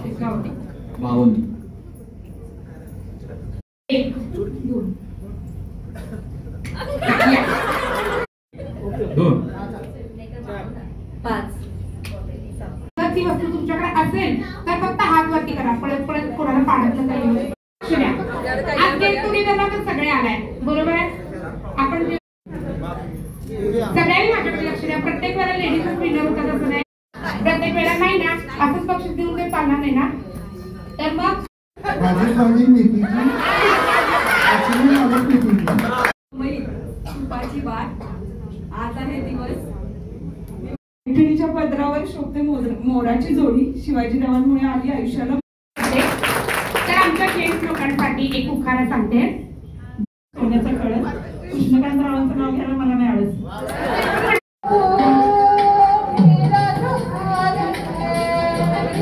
52 1 2 2 5 ती वस्तू तुमच्याकडे असेल तर फक्त हात वरती करा, परत कोणाला पाडत नाही. आज गेट टुगेदरला तर सगळे आलाय, बरोबर आहे. आपण सगळ्यांनी माझ्याकडे लक्ष द्या. प्रत्येक वेळेला लेडीजच विनर होतात असं नाही, प्रत्येक वेळेला नाही ना. असंच बक्षीस देऊन काही चालणार नाही ना. तर मग तुपाची वाट. आज आहे दिवस. पैठणीच्या पदरावर शोभते मोराची जोडी. शिवाजीरावांमुळे आली आयुष्याला. तर आमच्या जेंट्स लोकांसाठी एक उखाणा सांगते. सोन्याचा कळस. कृष्णकांत रावांचं नाव घ्यायला मला नाही आवडत.